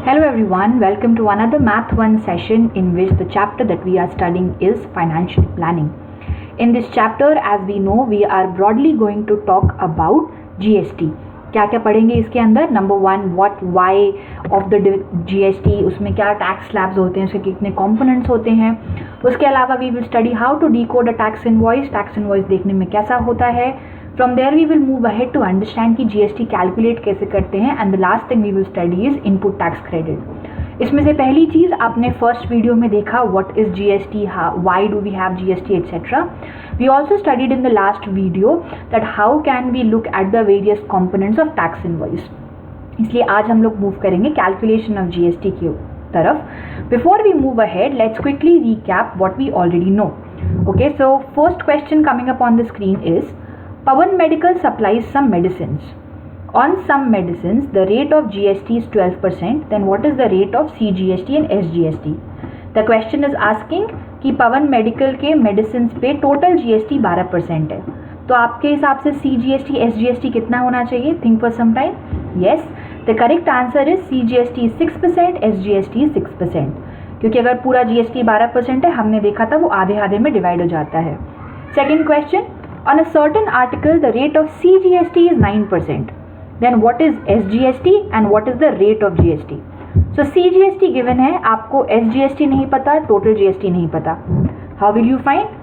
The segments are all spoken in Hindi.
Hello everyone, welcome to another Math 1 session in which the chapter that we are studying is financial planning. In this chapter, as we know, we are broadly going to talk about GST. क्या क्या पढ़ेंगे इसके अंदर? Number one, what why of the GST, उसमें क्या टैक्स स्लैब्स होते हैं, उसके कितने कंपोनेंट्स होते हैं. उसके अलावा we will study how to decode a tax invoice देखने में कैसा होता है. From there we will move ahead to understand कि GST कैलकुलेट कैसे करते हैं and the last thing we will study is input tax credit. इसमें से पहली चीज़ आपने फर्स्ट वीडियो में देखा what is GST, why do we have GST etc. We also studied in the last video that how can we look at the various components of tax invoice. इसलिए आज हम लोग मूव करेंगे कैलकुलेशन ऑफ GST की तरफ. Before we move ahead, let's quickly recap what we already know. Okay, so first question coming up on the screen is Pawan Medical supplies some medicines. On some medicines, the rate of GST is 12%. Then what is the rate of CGST and SGST? The question is asking कि पवन मेडिकल के मेडिसिन पे टोटल GST 12% है. तो आपके हिसाब से CGST, SGST कितना होना चाहिए? Think for some time. Yes, the correct answer is CGST is 6%, SGST is 6%. क्योंकि अगर पूरा GST 12% है, हमने देखा था वो आधे आधे में डिवाइड हो जाता है. Second question. On a certain article, the rate of CGST is 9%. Then what is SGST and what is the rate of GST? So CGST given है, आपको SGST नहीं पता, total GST नहीं पता. How will you find?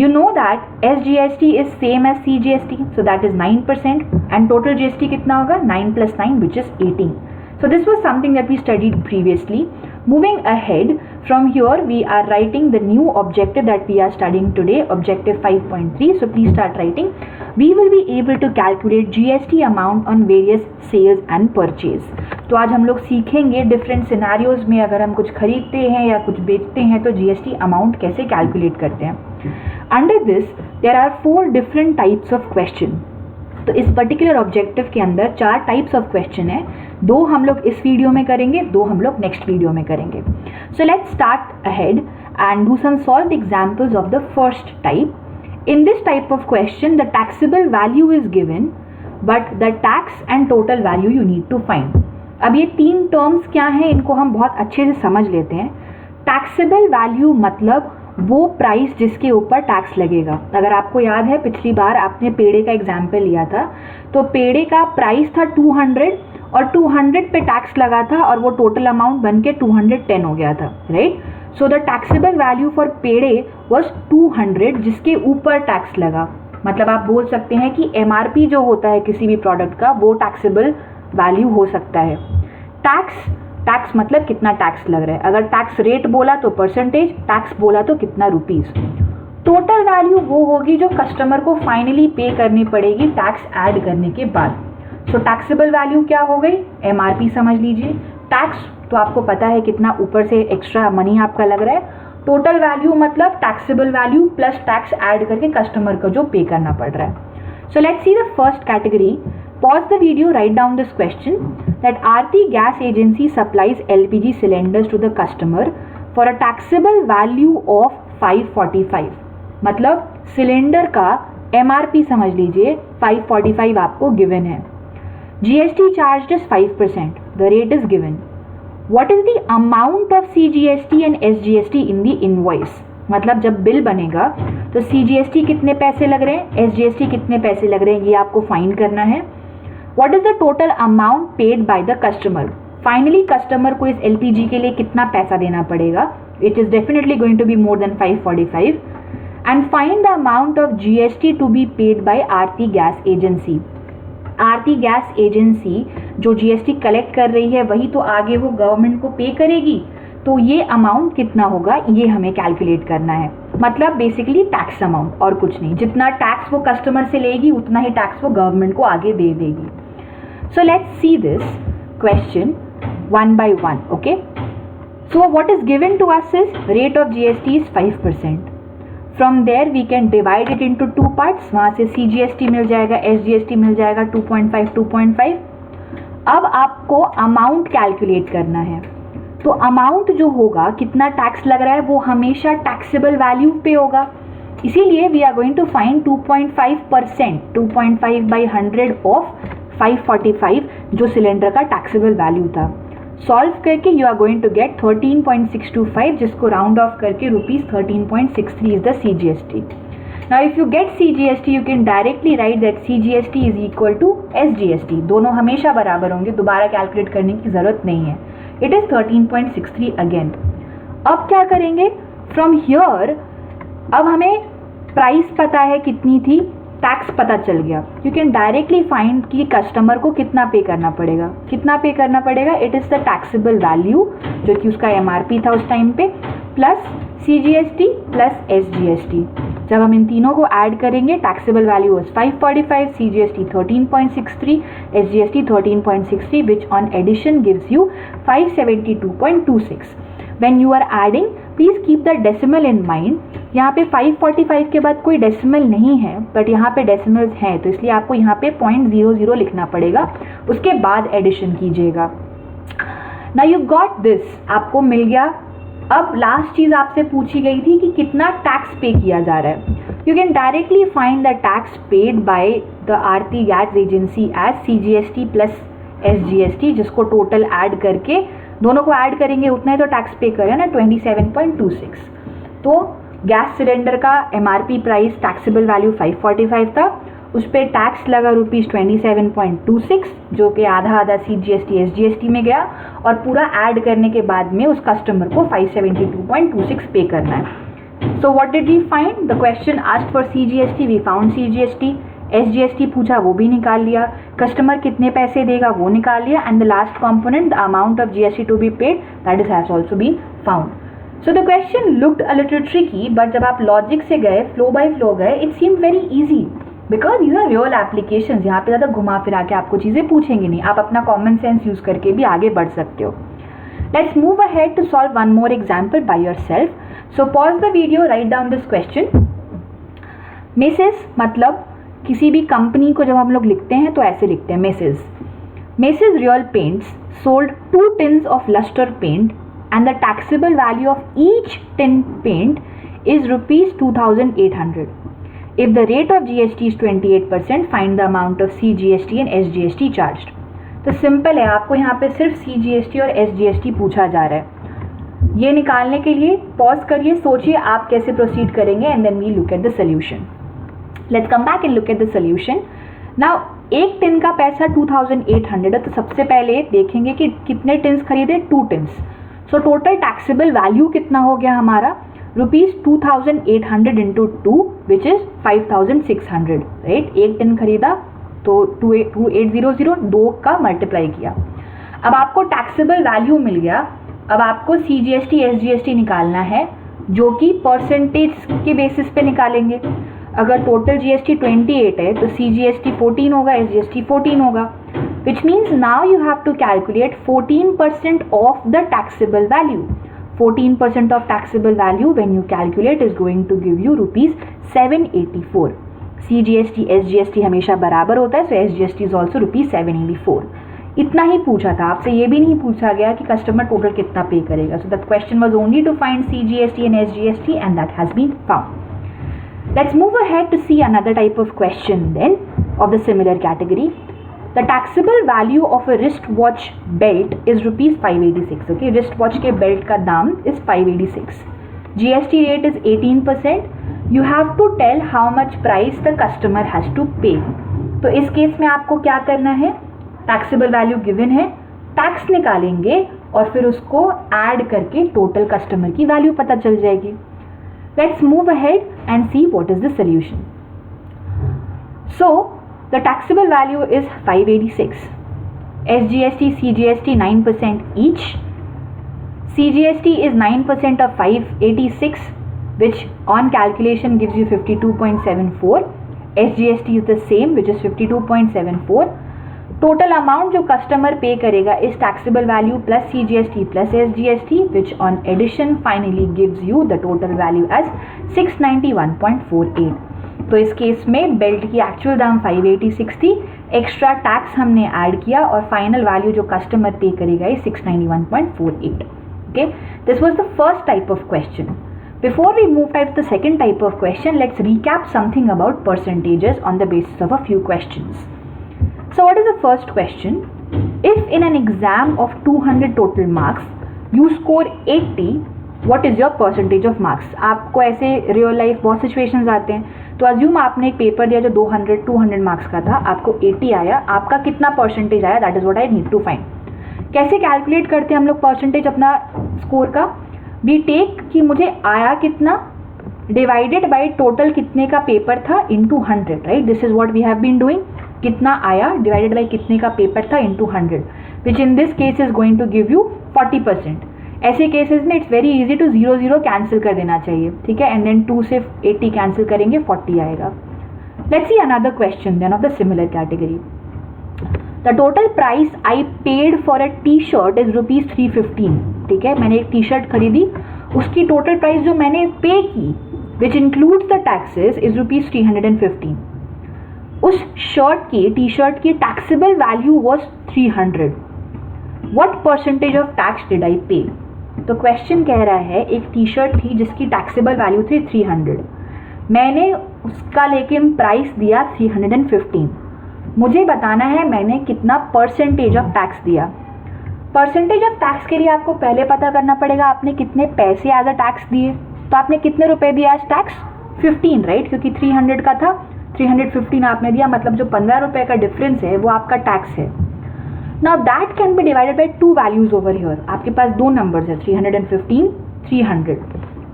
You know that SGST is same as CGST, so that is 9%, and total GST कितना होगा? 9 plus 9, which is 18. So this was something that we studied previously. Moving ahead, from here we are writing the new objective that we are studying today, objective 5.3. So please start writing. We will be able to calculate GST amount on various sales and purchase. तो आज हम लोग सीखेंगे डिफरेंट सिनेरियोज में अगर हम कुछ खरीदते हैं या कुछ बेचते हैं तो GST अमाउंट कैसे कैलकुलेट करते हैं. Under this there are 4 different types of question. तो इस पर्टिकुलर ऑब्जेक्टिव के अंदर 4 टाइप्स ऑफ क्वेश्चन है. 2 हम लोग इस वीडियो में करेंगे, 2 हम लोग नेक्स्ट वीडियो में करेंगे. So let's start ahead and do some solved examples of the first type. In this type of question the taxable value is given but the tax and total value you need to find. अब ये 3 टर्म्स क्या हैं, इनको हम बहुत अच्छे से समझ लेते हैं. टैक्सेबल वैल्यू मतलब वो प्राइस जिसके ऊपर टैक्स लगेगा. अगर आपको याद है पिछली बार आपने पेड़े का एग्जाम्पल लिया था, तो पेड़े का प्राइस था 200 और 200 पे टैक्स लगा था और वो टोटल अमाउंट बन के 210 हो गया था, right. So the taxable value for पेड़े वाज 200 जिसके ऊपर टैक्स लगा. मतलब आप बोल सकते हैं कि MRP जो होता है किसी भी प्रोडक्ट का वो टैक्सेबल वैल्यू हो सकता है. टैक्स मतलब कितना टैक्स लग रहा है. अगर टैक्स रेट बोला तो परसेंटेज, टैक्स बोला तो कितना रुपीस. टोटल वैल्यू वो होगी जो कस्टमर को फाइनली पे करनी पड़ेगी टैक्स ऐड करने के बाद. सो टैक्सेबल वैल्यू क्या हो गई? MRP समझ लीजिए. टैक्स तो आपको पता है कितना ऊपर से एक्स्ट्रा मनी आपका लग रहा है. टोटल वैल्यू मतलब taxable value plus tax add करके कस्टमर को जो पे करना पड़ रहा है. So let's see the first category. Pause the video, write down this question that Aarti Gas Agency supplies LPG cylinders to the customer for a taxable value of 545. मतलब सिलेंडर का MRP समझ लीजिए 545 आपको गिवन है. GST charged is 5%. The rate is given. What is the amount of CGST and SGST in the invoice? मतलब जब बिल बनेगा तो CGST कितने पैसे लग रहे हैं, SGST कितने पैसे लग रहे हैं, ये आपको फाइंड करना है. What is the total amount paid by the customer? Finally, customer को इस LPG के लिए कितना पैसा देना पड़ेगा? It is definitely going to be more than 545. And find the amount of GST to be paid by Aarti Gas Agency. Aarti Gas Agency जो GST कलेक्ट कर रही है वही तो आगे वो गवर्नमेंट को पे करेगी. तो ये अमाउंट कितना होगा ये हमें कैलकुलेट करना है. मतलब बेसिकली टैक्स अमाउंट और कुछ नहीं. जितना टैक्स वो कस्टमर से लेगी उतना ही टैक्स वो गवर्नमेंट को आगे दे देगी. So let's see this question one by one. Okay, so what is given to us is rate of GST is 5%. From there we can divide it into 2 parts. वहाँ से CGST मिल जाएगा, SGST मिल जाएगा 2.5. अब आपको अमाउंट कैलकुलेट करना है. तो अमाउंट जो होगा कितना टैक्स लग रहा है वो हमेशा टैक्सेबल वैल्यू पे होगा. इसीलिए we are going to find 2.5%, 2.5 by 100 of 545 जो सिलेंडर का टैक्सेबल वैल्यू था. सॉल्व करके you are going to get 13.625, जिसको राउंड ऑफ करके ₹13.63 is the CGST. Now if you get CGST you can directly write that CGST is equal to SGST. दोनों हमेशा बराबर होंगे, दोबारा कैलकुलेट करने की ज़रूरत नहीं है. It is 13.63 again. अब क्या करेंगे? From here अब हमें प्राइस पता है कितनी थी, टैक्स पता चल गया. यू कैन डायरेक्टली फाइंड कि कस्टमर को कितना पे करना पड़ेगा. कितना पे करना पड़ेगा? It is the taxable value जो कि उसका MRP था उस टाइम पे, प्लस CGST प्लस SGST. जब हम इन तीनों को ऐड करेंगे, taxable value was 545, CGST 13.63, SGST 13.63, which on addition gives you 572.26. When you are adding, please keep the decimal in mind. यहाँ पे 545 के बाद कोई डेसिमल नहीं है, बट यहाँ पे डेसिमल्स हैं, तो इसलिए आपको यहाँ पे 0.00 लिखना पड़ेगा, उसके बाद एडिशन कीजिएगा. Now you got this, आपको मिल गया. अब लास्ट चीज़ आपसे पूछी गई थी कि कितना टैक्स पे किया जा रहा है. You can directly find the tax paid by the Aarti gas agency as CGST plus SGST, जिसको टोटल ऐड करके दोनों को ऐड करेंगे उतना ही तो टैक्स पे करें ना, 27.26. तो गैस सिलेंडर का MRP प्राइस टैक्सेबल वैल्यू 545 था, उस पर टैक्स लगा ₹27.26, जो कि आधा आधा CGST SGST में गया, और पूरा ऐड करने के बाद में उस कस्टमर को 572.26 पे करना है. So what did we find? The question asked for CGST, we found CGST. SGST पूछा, वो भी निकाल लिया. कस्टमर कितने पैसे देगा वो निकाल लिया. And the last component, the amount of GST to be paid, that is has also been found. So the question looked a little tricky, but जब आप लॉजिक से गए, फ्लो बाय फ्लो गए, it seemed very easy, because these are real applications. यहाँ पे ज़्यादा घुमा फिरा के आपको चीज़ें पूछेंगे नहीं, आप अपना कॉमन सेंस यूज़ करके भी आगे बढ़ सकते हो. Let's move ahead to solve one more example by yourself. So pause the video, write down this question. Messrs मतलब किसी भी कंपनी को जब हम लोग लिखते हैं तो ऐसे लिखते हैं, messrs. Messrs Real Paints sold 2 tins of lustre paint and the taxable value of each tin paint is ₹2,800. If the rate of GST is 28%, find the amount of CGST and SGST charged. तो सिंपल है, आपको यहाँ पे सिर्फ CGST और SGST पूछा जा रहा है. ये निकालने के लिए पॉज करिए, सोचिए आप कैसे प्रोसीड करेंगे, and then we look at the solution. Let's come back and look at the solution. Now एक टिन का पैसा 2800 है, तो सबसे पहले देखेंगे कि कितने टिन्स खरीदे, 2 tins. So total taxable value कितना हो गया हमारा, ₹2,800 into 2, विच इज 5,600. राइट, एक टिन खरीदा तो 2800, 2 का मल्टीप्लाई किया. अब आपको टैक्सेबल वैल्यू मिल गया. अब आपको CGST SGST निकालना है, जो कि परसेंटेज के बेसिस पे निकालेंगे. अगर टोटल GST 28 है तो CGST 14 होगा, SGST 14 होगा, which means now you have to calculate 14% of the taxable value. 14% of taxable value when you calculate is going to give you ₹784. CGST SGST हमेशा बराबर होता है, so SGST is also ₹784. इतना ही पूछा था आपसे, ये भी नहीं पूछा गया कि कस्टमर टोटल कितना पे करेगा. So the question was only to find CGST and SGST, and that has been found. Let's move ahead to see another type of question then of the similar category. The taxable value of a wristwatch belt is ₹586. Okay, wristwatch के belt का दाम is 586. GST rate is 18%. You have to tell how much price the customer has to pay. तो इस केस में आपको क्या करना है, taxable value given है, टैक्स निकालेंगे और फिर उसको ऐड करके टोटल कस्टमर की वैल्यू पता चल जाएगी. Let's move ahead and see what is the solution. So the taxable value is 586. SGST, CGST 9% each. CGST is 9% of 586, which on calculation gives you 52.74. SGST is the same, which is 52.74. Total amount जो customer pay करेगा is taxable value plus CGST plus SGST, which on addition finally gives you the total value as 691.48. तो इस केस में बेल्ट की एक्चुअल दाम 586 थी, एक्स्ट्रा टैक्स हमने ऐड किया और फाइनल वैल्यू जो कस्टमर पे करेगा is 691.48. Okay, this was the first type of question. Before we move type the second type of question, let's recap something about percentages on the basis of a few questions. So what is the first question? If in an exam of 200 total marks, you score 80, what is your percentage of marks? आपको ऐसे रियल लाइफ बहुत सिचुएशंस आते हैं, तो अज्यूम आपने एक पेपर दिया जो 200 मार्क्स का था, आपको 80 आया, आपका कितना परसेंटेज आया, that is what I need to find. कैसे कैलकुलेट करते हैं हम लोग परसेंटेज अपना स्कोर का? वी टेक कि मुझे आया कितना डिवाइडेड बाय टोटल कितने का पेपर था into 100, right? This is what we have been doing. कितना आया डिवाइडेड बाय कितने का पेपर था into 100, which in this case is going to give you 40%. ऐसे केसेस में it's very easy to 0 cancel कर देना चाहिए, ठीक है, एंड देन 2 से 80 कैंसिल करेंगे, 40 आएगा. Let's see another question then of the similar category. The total price I paid for a T shirt is ₹315. ठीक है, मैंने एक टी शर्ट खरीदी, उसकी टोटल प्राइस जो मैंने पे की which includes the taxes is ₹315. उस शर्ट की टी शर्ट की taxable value was 300. What percentage of tax did I पे? तो क्वेश्चन कह रहा है एक टी शर्ट थी जिसकी टैक्सेबल वैल्यू थी 300, मैंने उसका लेकिन प्राइस दिया 315. मुझे बताना है मैंने कितना परसेंटेज ऑफ टैक्स दिया. परसेंटेज ऑफ टैक्स के लिए आपको पहले पता करना पड़ेगा आपने कितने पैसे एज अ टैक्स दिए. तो आपने कितने रुपए दिया एज टैक्स? 15, राइट? क्योंकि 300 का था, 315 आपने दिया, मतलब जो 15 रुपए का डिफरेंस है वो आपका टैक्स है. Now that can be divided by 2 values over here. आपके पास 2 नंबर्स है, 315, 300.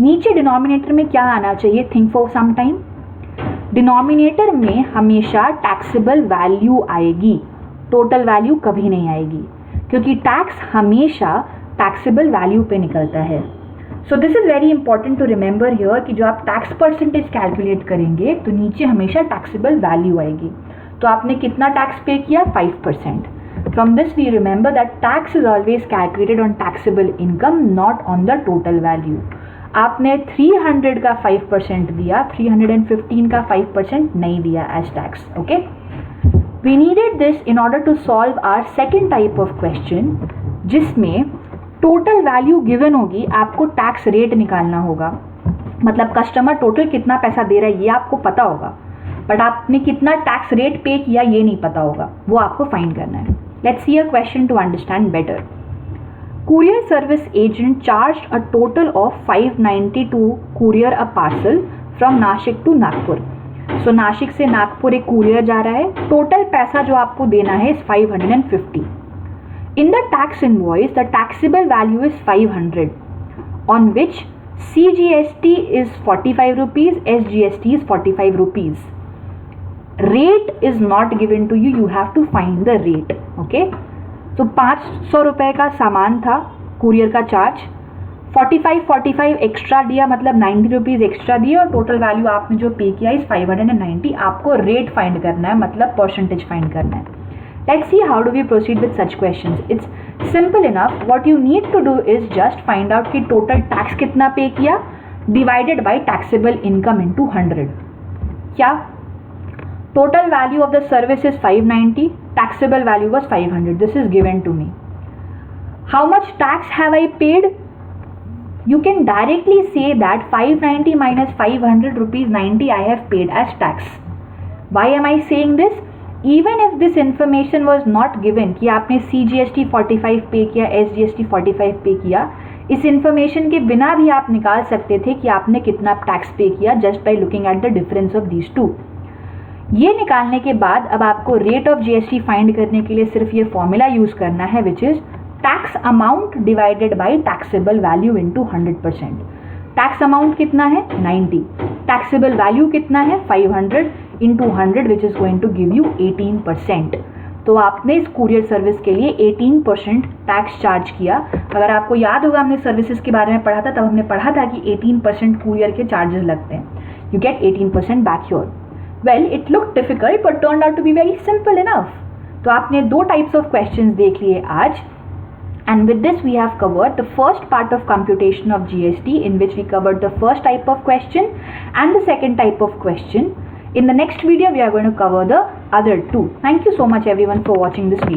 नीचे डिनोमिनेटर में क्या आना चाहिए? Think for some time. Denominator में हमेशा टैक्सेबल वैल्यू आएगी, टोटल वैल्यू कभी नहीं आएगी, क्योंकि टैक्स हमेशा टैक्सेबल वैल्यू पे निकलता है. So this is very important to remember here कि जो आप टैक्स परसेंटेज कैलकुलेट करेंगे तो नीचे हमेशा टैक्सेबल वैल्यू आएगी. तो आपने कितना टैक्स पे किया? 5%. From this we remember that tax is always calculated on taxable income, not on the total value. आपने 300 का 5% दिया, 315 का 5% नहीं दिया as tax. Okay? We needed this in order to solve our second type of question, जिसमें टोटल वैल्यू गिवन होगी, आपको टैक्स रेट निकालना होगा. मतलब कस्टमर टोटल कितना पैसा दे रहा है ये आपको पता होगा, बट आपने कितना टैक्स रेट पे किया ये नहीं पता होगा, वो आपको फाइंड करना है. Let's see a question to understand better. Courier service agent charged a total of 590 to courier a parcel from Nashik to Nagpur. So Nashik से नागपुर एक courier जा रहा है, टोटल पैसा जो आपको देना है is 550. In the tax invoice, the taxable value is 500, on which CGST is 45 rupees, SGST is 45 rupees. Rate is not given to you, you have to find the rate. Okay, तो 500 रुपए का सामान था, कुरियर का चार्ज 45 एक्स्ट्रा दिया, मतलब 90 रुपीज़ एक्स्ट्रा दिए, और टोटल वैल्यू आपने जो पे किया इस 590. आपको रेट फाइंड करना है, मतलब परसेंटेज फाइंड करना है. Let's see how do we proceed with such questions. It's simple enough. What you need to do is just find out कि टोटल टैक्स कितना पे किया divided by taxable income into 100. क्या? Total value of the service is 590, taxable value was 500. This is given to me. How much tax have I paid? You can directly say that 590 minus 500 rupees 90 I have paid as tax. Why am I saying this? Even if this information was not given कि आपने CGST 45 पे किया, SGST 45 पे किया, इस information के बिना भी आप निकाल सकते थे कि आपने कितना टैक्स पे किया just by looking at the difference of these two. ये निकालने के बाद अब आपको रेट ऑफ जीएसटी फाइंड करने के लिए सिर्फ ये फॉर्मूला यूज करना है, which is tax amount divided by taxable value into 100%. Tax amount कितना है? 90. टैक्सेबल वैल्यू कितना है? 500 into 100 which is going to give you 18%. तो आपने इस कुरियर सर्विस के लिए 18% टैक्स चार्ज किया. अगर आपको याद होगा हमने सर्विसेज के बारे में पढ़ा था, तब हमने पढ़ा था कि 18% कुरियर के चार्जेस लगते हैं. You get 18% back your. Well, it looked difficult but turned out to be very simple enough. तो आपने 2 types of questions देख लिए आज. And with this we have covered the first part of computation of GST, in which we covered the first type of question and the second type of question. In the next video we are going to cover the other 2. Thank you so much everyone for watching this video.